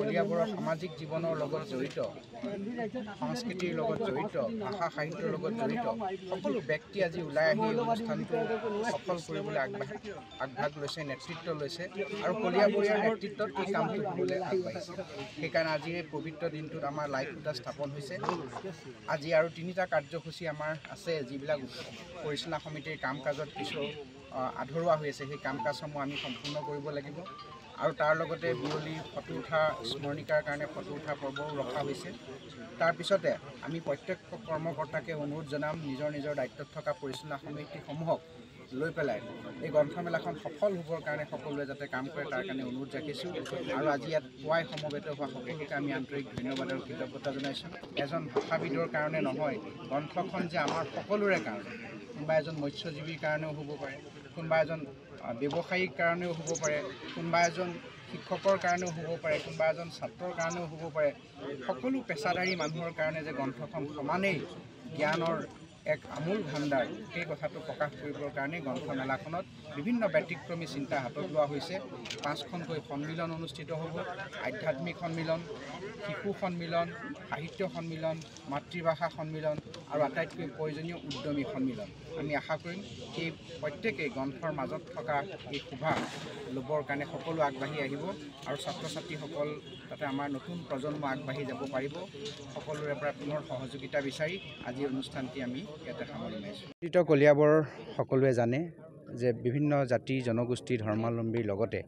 কলিয়াবৰৰ সামাজিক জীৱনৰ লগত জড়িত সংস্কৃতিৰ লগত জড়িত ভাষা সাহিত্যৰ লগত জড়িত সকলো ব্যক্তি আজি ওলাই আহি অনুষ্ঠানটো সফল কৰিবলৈ আগভাগ লৈছে নেতৃত্ব লৈছে আৰু কলিয়াবৰীয়াৰ নেতৃত্বত এই কামটো হ'বলৈ আগবাঢ়িছে সেইকাৰণে আজি এই পবিত্ৰ দিনটোত আমাৰ লাই খুঁটা স্থাপন হৈছে আজি আৰু 3টা কাৰ্যসূচী আমাৰ আছে যিবিলাক পৰিচালনা সমিতিৰ কাম কাজত কিছু আধৰুৱা হৈ আছে সেই কাম কাজসমূহ আমি সম্পূৰ্ণ কৰিব লাগিব আৰু তাৰ লগতে বিয়লি ফটো উঠা স্মৰণিকাৰ কাৰণে ফটো উঠা পৰ্বও ৰখা হৈছে তাৰ পিছতে আমি প্ৰত্যেক কৰ্মকৰ্তাকে অনুৰোধ জনাম নিজৰ নিজৰ দায়িত্বত থকা পৰিচালনা সমিতিসমূহক লৈ পেলাই এই গ্ৰন্থমেলাখন সফল হ'বৰ কাৰণে সকলোৱে যাতে কাম কৰে তাৰ কাৰণে অনুৰোধ ৰাখিছোঁ আৰু আজি ইয়াত পুৱাই সমবেত হোৱা সকলোকে আমি আন্তৰিক ধন্যবাদ আৰু কৃতজ্ঞতা জনাইছোঁ এজন ভাষাবিদৰ কাৰণে নহয় গ্ৰন্থখন যে আমাৰ সকলোৰে কাৰণে কোনোবা এজন মৎস্যজীৱীৰ কাৰণেও হ'ব পাৰে কোনোবা এজন ব্যৱসায়িক কাৰণেও হ'ব পাৰে কোনোবা এজন শিক্ষকৰ কাৰণেও হ'ব পাৰে কোনোবা এজন ছাত্ৰৰ কাৰণেও হ'ব পাৰে সকলো পেছাদাৰী মানুহৰ কাৰণে যে গ্ৰন্থখন সমানেই জ্ঞানৰ এক আমূল ভাণ্ডাৰ সেই কথাটো প্ৰকাশ কৰিবৰ কাৰণে গ্ৰন্থমেলাখনত বিভিন্ন ব্যতিক্ৰমী চিন্তা হাতত লোৱা হৈছে 5খনকৈ সন্মিলন অনুষ্ঠিত হ'ব আধ্যাত্মিক সন্মিলন শিশু সন্মিলন সাহিত্য সন্মিলন মাতৃভাষা সন্মিলন আৰু আটাইতকৈ প্ৰয়োজনীয় উদ্যমী সন্মিলন আমি আশা কৰিম এই প্ৰত্যেকেই গ্ৰন্থৰ মাজত থকা এই শোভা ল'বৰ কাৰণে সকলো আগবাঢ়ি আহিব আৰু ছাত্ৰ ছাত্ৰীসকল তাতে আমাৰ নতুন প্ৰজন্ম আগবাঢ়ি যাব পাৰিব সকলোৰে পৰা পুনৰ সহযোগিতা বিচাৰি আজি অনুষ্ঠানটি আমি ইয়াতে সামৰি মাৰিছোঁ কলিয়াবৰ সকলোৱে জানে যে বিভিন্ন জাতি জনগোষ্ঠী ধৰ্মাৱলম্বীৰ লগতে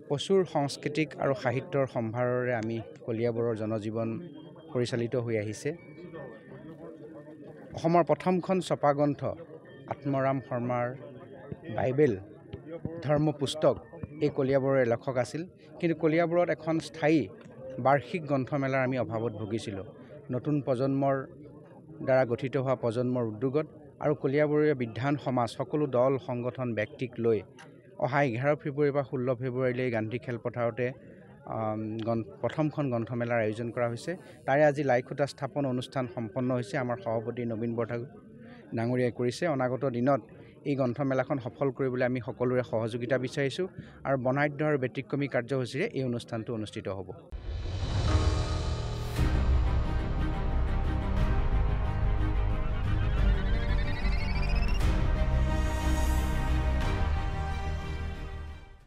প্ৰচুৰ সাংস্কৃতিক আৰু সাহিত্যৰ সম্ভাৰৰে আমি কলিয়াবৰৰ জনজীৱন পৰিচালিত হৈ আহিছে অসমৰ প্ৰথমখন ছপা গ্ৰন্থ আত্মৰাম শৰ্মাৰ বাইবেল ধৰ্ম পুস্তক এই কলিয়াবৰৰ লেখক আছিল কিন্তু কলিয়াবৰত এখন স্থায়ী বাৰ্ষিক গ্ৰন্থমেলাৰ আমি অভাৱত ভুগিছিলোঁ নতুন প্ৰজন্মৰ দ্বাৰা গঠিত হোৱা প্ৰজন্মৰ উদ্যোগত আৰু কলিয়াবৰীয়া বিদ্বান সমাজ সকলো দল সংগঠন ব্যক্তিক লৈ অহা 11 ফেব্ৰুৱাৰীৰ পৰা 16 ফেব্ৰুৱাৰীলৈ গান্ধী খেলপথাৰতে প্ৰথমখন গ্ৰন্থমেলাৰ আয়োজন কৰা হৈছে তাৰে আজি লাইখুঁটা স্থাপন অনুষ্ঠান সম্পন্ন হৈছে আমাৰ সভাপতি নবীন বৰঠাকুৰ ডাঙৰীয়াই কৰিছে অনাগত দিনত এই গ্ৰন্থমেলাখন সফল কৰিবলৈ আমি সকলোৰে সহযোগিতা বিচাৰিছোঁ আৰু বৰ্ণাঢ্য আৰু ব্যতিক্ৰমী কাৰ্যসূচীৰে এই অনুষ্ঠানটো অনুষ্ঠিত হ'ব